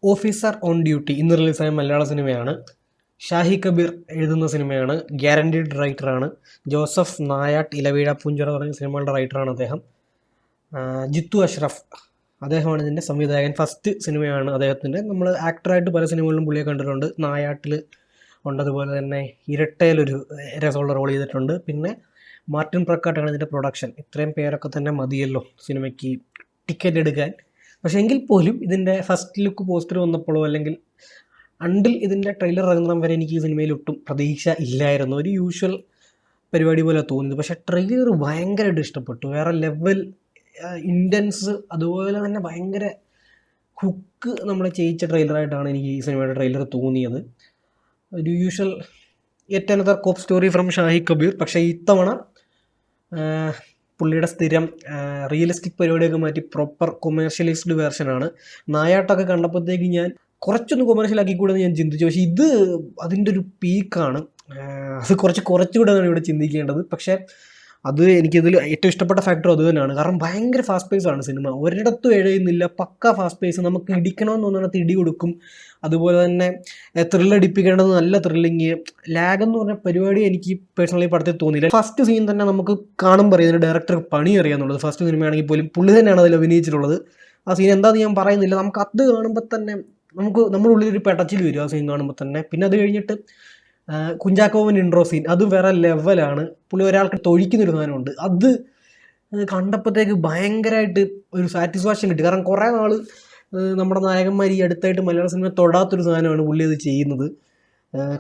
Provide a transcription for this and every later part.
Officer on duty ഇന്ന് റിലീസായ മലയാള സിനിമയാണ്. ഷാഹി കബീർ എഴുതുന്ന സിനിമയാണ്. ഗ്യാരണ്ടീഡ് റൈറ്ററാണ്. ജോസഫ് നായാട്ട് ഇലവീഴ പൂഞ്ചിറ തുടങ്ങിയ സിനിമകളുടെ റൈറ്ററാണ് അദ്ദേഹം. ജിത്തു അഷ്റഫ് അദ്ദേഹമാണ് ഇതിൻ്റെ സംവിധായകൻ. ഫസ്റ്റ് സിനിമയാണ് അദ്ദേഹത്തിൻ്റെ. നമ്മൾ ആക്ടറായിട്ട് പല സിനിമകളിലും പുള്ളിയെ കണ്ടിട്ടുണ്ട്. നായാട്ടിൽ ഉണ്ടതുപോലെ തന്നെ ഇരട്ടയിലൊരു രസമുള്ള റോൾ ചെയ്തിട്ടുണ്ട്. പിന്നെ മാർട്ടിൻ പ്രക്കാട്ടാണ് ഇതിൻ്റെ പ്രൊഡക്ഷൻ. ഇത്രയും പേരൊക്കെ തന്നെ മതിയല്ലോ സിനിമയ്ക്ക് ടിക്കറ്റ് എടുക്കാൻ. പക്ഷേ എങ്കിൽ പോലും ഇതിൻ്റെ ഫസ്റ്റ് ലുക്ക് പോസ്റ്റർ വന്നപ്പോഴോ അല്ലെങ്കിൽ അണ്ടിൽ ഇതിൻ്റെ ട്രെയിലർ ഇറങ്ങുന്ന വരെ എനിക്ക് ഈ സിനിമയിൽ ഒട്ടും പ്രതീക്ഷ ഇല്ലായിരുന്നു. ഒരു യൂഷ്വൽ പരിപാടി പോലെ തോന്നിയത്. പക്ഷേ ട്രെയിലർ ഭയങ്കരമായിട്ട് ഇഷ്ടപ്പെട്ടു. വേറെ ലെവൽ ഇൻറ്റൻസ്, അതുപോലെ തന്നെ ഭയങ്കര ഹുക്ക് നമ്മളെ ചെയ്യിച്ച ട്രെയിലറായിട്ടാണ് എനിക്ക് ഈ സിനിമയുടെ ട്രെയിലർ തോന്നിയത്. ഒരു usual yet another cop story from Shahi Kabir. പക്ഷേ ഇത്തവണ പുള്ളിയുടെ സ്ഥിരം റിയലിസ്റ്റിക് പരിപാടിയൊക്കെ മാറ്റി പ്രോപ്പർ കൊമേഴ്ഷ്യലൈസ്ഡ് വേർഷനാണ്. നായാട്ടൊക്കെ കണ്ടപ്പോഴത്തേക്ക് ഞാൻ കുറച്ചൊന്ന് കൊമേഴ്ഷ്യലാക്കിക്കൂടെ ഞാൻ ചിന്തിച്ചു. പക്ഷേ ഇത് അതിൻ്റെ ഒരു പീക്കാണ്. അത് കുറച്ചുകൂടെ ആണ് ഇവിടെ ചിന്തിക്കേണ്ടത്. പക്ഷേ അത് എനിക്കിതിൽ ഏറ്റവും ഇഷ്ടപ്പെട്ട ഫാക്ടർ അത് തന്നെയാണ്. കാരണം ഭയങ്കര ഫാസ്റ്റ് പേസാണ് സിനിമ. ഒരിടത്തും എഴയുന്നില്ല, പക്ക ഫാസ്റ്റ് പേസ്. നമുക്ക് ഇടിക്കണമെന്ന് തോന്നുന്നത് ഇടി കൊടുക്കും. അതുപോലെ തന്നെ ത്രില്ലടിപ്പിക്കേണ്ടത് നല്ല ത്രില്ലിങ്. ലാഗ് എന്ന് പറഞ്ഞ പരിപാടി എനിക്ക് പേഴ്സണലി പടത്തിൽ തോന്നിയില്ല. ഫസ്റ്റ് സീൻ തന്നെ നമുക്ക് കാണുമ്പോൾ അറിയാം ഡയറക്ടർ പണി അറിയാമെന്നുള്ളത്. ഫസ്റ്റ് സിനിമയാണെങ്കിൽ പോലും പുള്ളി തന്നെയാണ് അതിൽ അഭിനയിച്ചിട്ടുള്ളത്. ആ സീൻ എന്താണെന്ന് ഞാൻ പറയുന്നില്ല. നമുക്ക് അത് കാണുമ്പോൾ തന്നെ നമ്മുടെ ഉള്ളിലൊരു പെടച്ചിൽ വരും ആ സീൻ കാണുമ്പോൾ തന്നെ. പിന്നെ അത് കഴിഞ്ഞിട്ട് കുഞ്ചാക്കോവൻ ഇൻട്രോ സീൻ, അത് വേറെ ലെവലാണ്. പുള്ളി ഒരാൾക്ക് തൊഴിക്കുന്നൊരു സാധനമുണ്ട്. അത് കണ്ടപ്പോഴത്തേക്ക് ഭയങ്കരമായിട്ട് ഒരു സാറ്റിസ്ഫാക്ഷൻ കിട്ടി. കാരണം കുറേ നാൾ നമ്മുടെ നായകന്മാർ ഈ അടുത്തായിട്ട് മലയാള സിനിമ തൊടാത്തൊരു സാധനമാണ് പുള്ളി അത് ചെയ്യുന്നത്.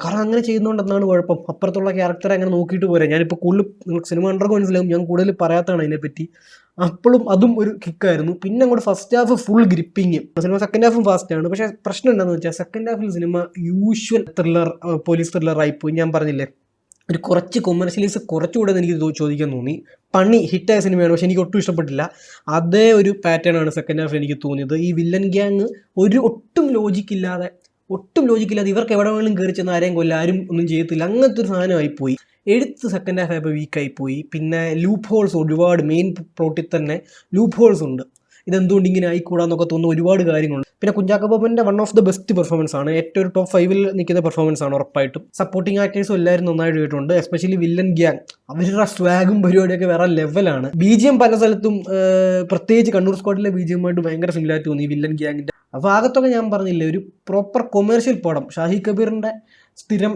കാരണം അങ്ങനെ ചെയ്യുന്നതുകൊണ്ട് എന്താണ് കുഴപ്പം? അപ്പുറത്തുള്ള ക്യാരക്ടറെ അങ്ങനെ നോക്കിയിട്ട് പോരാ. ഞാനിപ്പോൾ കൂടുതൽ നിങ്ങൾക്ക് സിനിമ കണ്ടവർക്ക് മനസ്സിലാവും, ഞാൻ കൂടുതൽ പറയാത്തതാണ് അതിനെപ്പറ്റി. അപ്പോഴും അതും ഒരു കിക്കായിരുന്നു. പിന്നെ അങ്ങോട്ട് ഫസ്റ്റ് ഹാഫ് ഫുൾ ഗ്രിപ്പിങ്. സിനിമ സെക്കൻഡ് ഹാഫും ഫാസ്റ്റാണ്. പക്ഷേ പ്രശ്നം എന്താണെന്ന് വെച്ചാൽ സെക്കൻഡ് ഹാഫിൽ സിനിമ യൂഷ്വൽ ത്രില്ലർ, പോലീസ് ത്രില്ലറായിപ്പോയി. ഞാൻ പറഞ്ഞില്ലേ, ഒരു കുറച്ച് കൊമേഴ്ഷ്യലൈസ് കുറച്ചുകൂടെ എനിക്ക് ചോദിക്കാൻ തോന്നി. പണി ഹിറ്റായ സിനിമയാണ്, പക്ഷെ എനിക്ക് ഒട്ടും ഇഷ്ടപ്പെട്ടില്ല. അതേ ഒരു പാറ്റേൺ ആണ് സെക്കൻഡ് ഹാഫിൽ എനിക്ക് തോന്നിയത്. ഈ വില്ലൻ ഗ്യാങ് ഒട്ടും ലോജിക്കില്ലാതെ ഇവർക്ക് എവിടെ വേണമെങ്കിലും കയറി ചെന്ന് ആരെയും കൊല്ല, ആരും ഒന്നും ചെയ്യത്തില്ല, അങ്ങനത്തെ ഒരു സാധനമായിപ്പോയി. എഴുത്ത് സെക്കൻഡ് ഹാഫ് ആയപ്പോൾ വീക്കായിപ്പോയി. പിന്നെ ലൂപ്പ് ഹോൾസ് ഒരുപാട്, മെയിൻ പ്ലോട്ടിൽ തന്നെ ലൂപ്പ് ഹോൾസ് ഉണ്ട്. ഇതെന്തുകൊണ്ട് ഇങ്ങനെ ആയിക്കൂടാന്നൊക്കെ തോന്നുന്ന ഒരുപാട് കാര്യങ്ങളുണ്ട്. പിന്നെ കുഞ്ചാക്കോ ബോബൻ്റെ one of the best performance ആണ്. ഏറ്റവും ഒരു ടോപ്പ് 5 നിൽക്കുന്ന പെർഫോമൻസ് ആണ് ഉറപ്പായിട്ടും. സപ്പോർട്ടിങ് ആക്ടേഴ്സും എല്ലാവരും നന്നായിട്ട് ചെയ്തിട്ടുണ്ട്. എസ്പെഷ്യലി വില്ലൻ ഗ്യാങ്, അവരുടെ സ്വാഗും പരിപാടിയൊക്കെ വേറെ ലെവലാണ്. BGM പല സ്ഥലത്തും, പ്രത്യേകിച്ച് കണ്ണൂർ സ്ക്വാഡിലെ BGMമായിട്ട് ഭയങ്കര സിമിലാരിറ്റി തോന്നി ഈ വില്ലൻ ഗ്യാങ്ങിൻ്റെ. അപ്പോൾ ആകത്തൊക്കെ ഞാൻ പറഞ്ഞില്ലേ, ഒരു പ്രോപ്പർ കൊമേഴ്ഷ്യൽ പടം. ഷാഹി കബീറിൻ്റെ സ്ഥിരം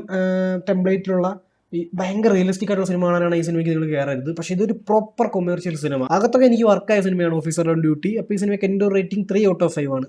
ടെംപ്ലേറ്റിലുള്ള ഈ ഭയങ്കര റിയലിസ്റ്റിക് ആയിട്ടുള്ള സിനിമ കാണാനാണ് ഈ സിനിമയ്ക്ക് നിങ്ങൾ കയറരുത്. പക്ഷേ ഇതൊരു പ്രോപ്പർ കൊമേഴ്ഷ്യൽ സിനിമ. അകത്തൊക്കെ എനിക്ക് വർക്കായ സിനിമയാണ് ഓഫീസർ ഓൺ ഡ്യൂട്ടി. അപ്പോൾ ഈ സിനിമയ്ക്ക് എൻ്റെ റേറ്റിംഗ് 3/5 ആണ്.